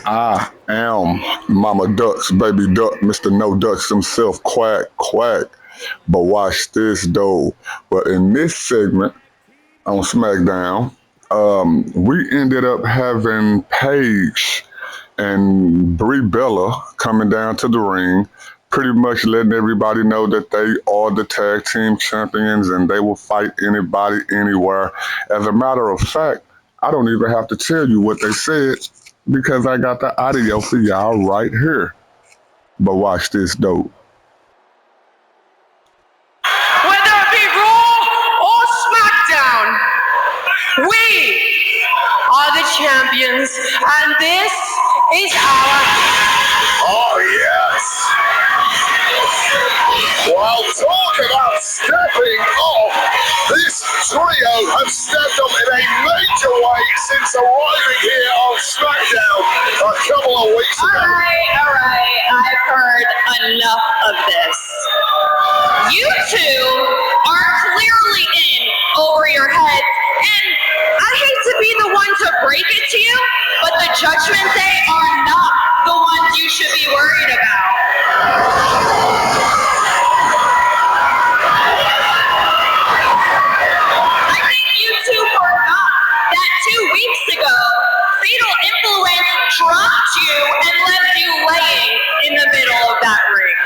I am Mama Ducks, baby duck, Mr. No Ducks himself, quack, quack. But watch this though. But in this segment on SmackDown, we ended up having Paige and Brie Bella coming down to the ring, pretty much letting everybody know that they are the tag team champions and they will fight anybody anywhere. As a matter of fact, I don't even have to tell you what they said because I got the audio for y'all right here. But watch this though. Whether it be Raw or SmackDown, we are the champions, and this is our. Oh, yes. Well, talk about stepping off. This trio have stepped up in a major way since arriving here on SmackDown a couple of weeks ago. All right, I've heard enough of this. You two are clearly in over your heads, and I hate to be the one to break it to you, but the Judgment Day are not the ones you should be worried about. I think you two forgot that 2 weeks ago, Fatal Influence dropped you and left you laying in the middle of that ring.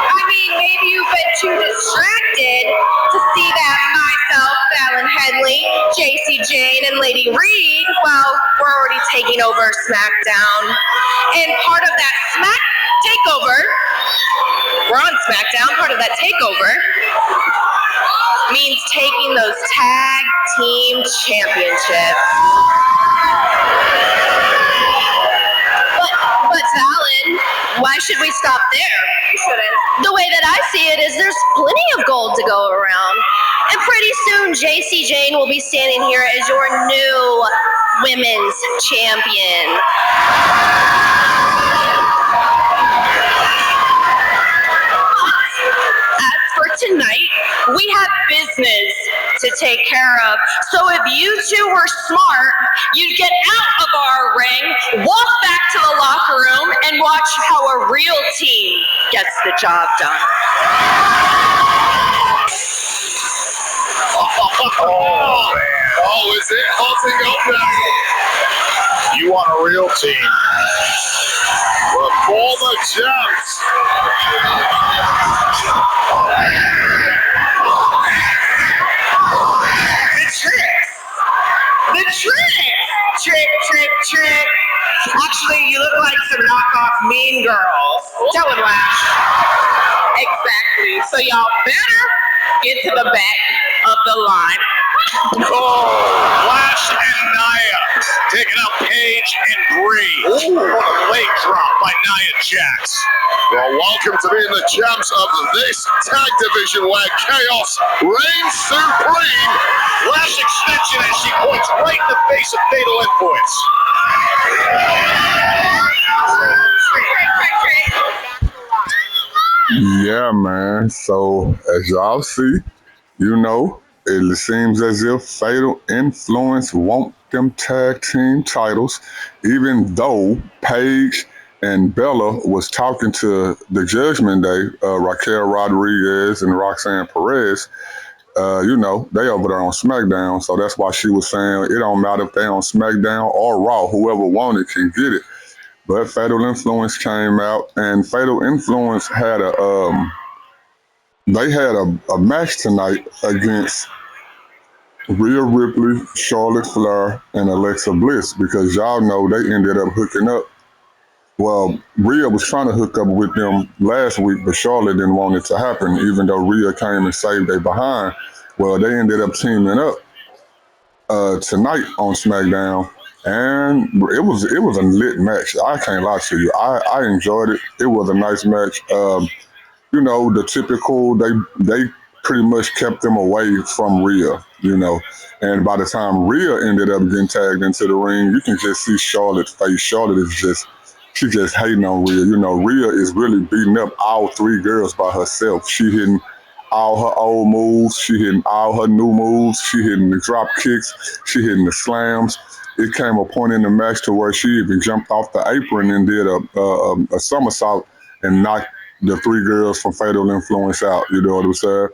I mean, maybe you've been too distracted to see that myself, Fallon Henley, JC Jane, and Lady Reed, well, we're already taking over SmackDown. And part of that takeover, we're on SmackDown, part of that takeover means taking those tag team championships. But Fallon, why should we stop there? We shouldn't. The way that I see it is there's plenty of gold to go around. And pretty soon, JC Jane will be standing here as your new women's champion. As for tonight, we have business to take care of. So if you two were smart, you'd get out of our ring, walk back to the locker room, and watch how a real team gets the job done. Oh, is it hotting up now? You want a real team? The former champs. The trick. Actually, you look like some knockoff Mean Girls. That would laugh. Exactly. So y'all better get to the back of the line. Oh, Flash and Nia taking out Paige and Brie. Ooh, what a leg drop by Nia Jax. Well, welcome to being the champs of this tag division where chaos reigns supreme. Flash extension as she points right in the face of Fatal Influence. Yeah, man. So as y'all see, it seems as if Fatal Influence want them tag team titles, even though Paige and Bella was talking to the Judgment Day, Raquel Rodriguez and Roxanne Perez. They over there on SmackDown, so that's why she was saying it don't matter if they on SmackDown or Raw, whoever wanted can get it. But Fatal Influence came out, and Fatal Influence had a match tonight against Rhea Ripley, Charlotte Flair, and Alexa Bliss because y'all know they ended up hooking up. Well, Rhea was trying to hook up with them last week, but Charlotte didn't want it to happen, even though Rhea came and saved their behind. Well, they ended up teaming up tonight on SmackDown, and it was a lit match. I can't lie to you. I enjoyed it. It was a nice match. The typical they pretty much kept them away from Rhea. And by the time Rhea ended up getting tagged into the ring, you can just see Charlotte's face. Charlotte is she just hating on Rhea. Rhea is really beating up all three girls by herself. She hitting all her old moves. She hitting all her new moves. She hitting the drop kicks. She hitting the slams. it came a point in the match to where she even jumped off the apron and did a somersault and knocked the three girls from Fatal Influence out. You know what I'm saying?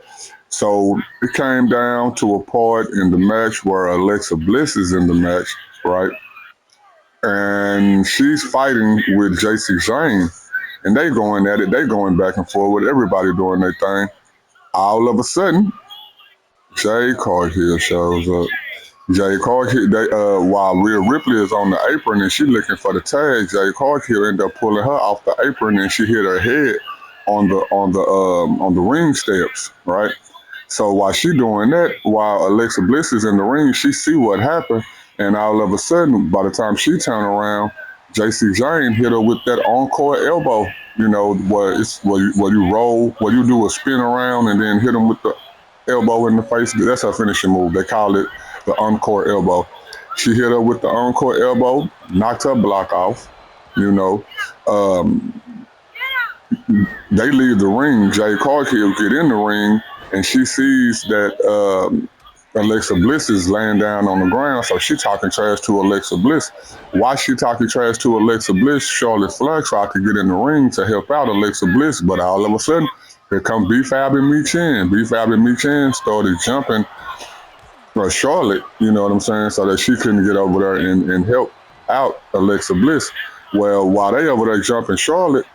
So it came down to a part in the match where Alexa Bliss is in the match, right? And she's fighting with JC Jane, and they going at it. They going back and forth with everybody doing their thing. All of a sudden, Jade Cargill shows up. Jade Cargill, while Rhea Ripley is on the apron and she looking for the tag, Jade Cargill ended up pulling her off the apron and she hit her head on the ring steps, right? So while she doing that, while Alexa Bliss is in the ring, she see what happened, and all of a sudden, by the time she turned around, JC Jane hit her with that encore elbow. You know, where you do a spin around and then hit them with the elbow in the face. That's her finishing move. They call it the encore elbow. She hit her with the encore elbow, knocked her block off. You know, um, they leave the ring. Jay Cargill get in the ring, and she sees that Alexa Bliss is laying down on the ground. So she talking trash to Alexa Bliss. Why she talking trash to Alexa Bliss? Charlotte Flair tried to get in the ring to help out Alexa Bliss, but all of a sudden, here come B-Fab and Mi-Chin. B-Fab and Mi-Chin started jumping Charlotte, you know what I'm saying, so that she couldn't get over there and help out Alexa Bliss. Well, while they over there jumping Charlotte,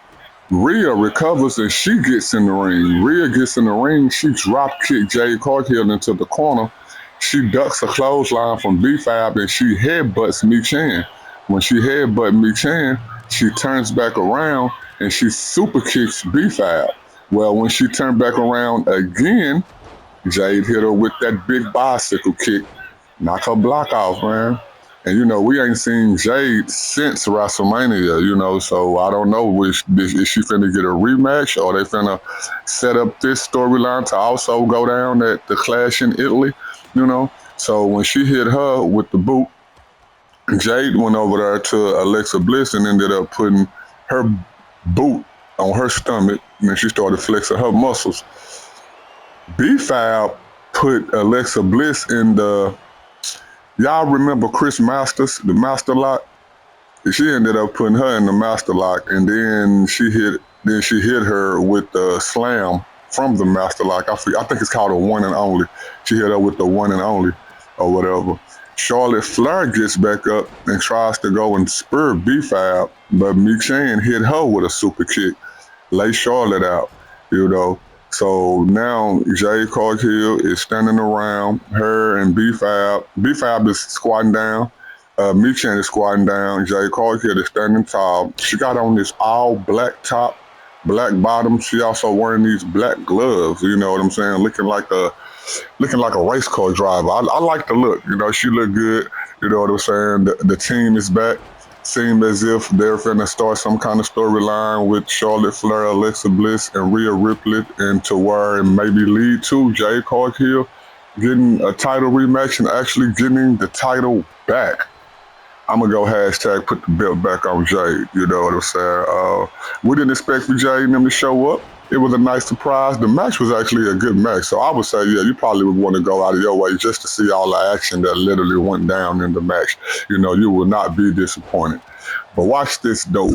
Rhea recovers and she gets in the ring. Rhea gets in the ring. She drop kick Jade Cargill into the corner. She ducks a clothesline from B-Fab and she headbutts Mi-Chin. When she headbutts Mi-Chin, she turns back around and she super kicks B-Fab. Well, when she turned back around again, Jade hit her with that big bicycle kick, knock her block off, man. And you know, we ain't seen Jade since WrestleMania, you know, so I don't know is she finna get a rematch or they finna set up this storyline to also go down at the Clash in Italy, you know. So when she hit her with the boot, Jade went over there to Alexa Bliss and ended up putting her boot on her stomach and she started flexing her muscles. B-Fab put Alexa Bliss in the. Y'all remember Chris Masters, the Master Lock? She ended up putting her in the Master Lock, and then she hit her with the slam from the Master Lock. I think it's called a one and only. She hit her with the one and only, or whatever. Charlotte Flair gets back up and tries to go and spur B-Fab, but Mi-Chin hit her with a super kick, lay Charlotte out, you know. So now Jade Cargill is standing around her and B-Fab. B-Fab is squatting down. Mi-Chin is squatting down. Jade Cargill is standing tall. She got on this all black top, black bottom. She also wearing these black gloves. You know what I'm saying? Looking like a race car driver. I like the look. You know, she look good. You know what I'm saying? The team is back. Seemed as if they're finna start some kind of storyline with Charlotte Flair, Alexa Bliss, and Rhea Ripley, and to where it maybe lead to Jade Cargill getting a title rematch and actually getting the title back. I'm gonna go hashtag put the belt back on Jade. You know what I'm saying? We didn't expect for Jade and them to show up. It was a nice surprise. The match was actually a good match. So I would say, yeah, you probably would want to go out of your way just to see all the action that literally went down in the match. You know, you will not be disappointed. But watch this, though.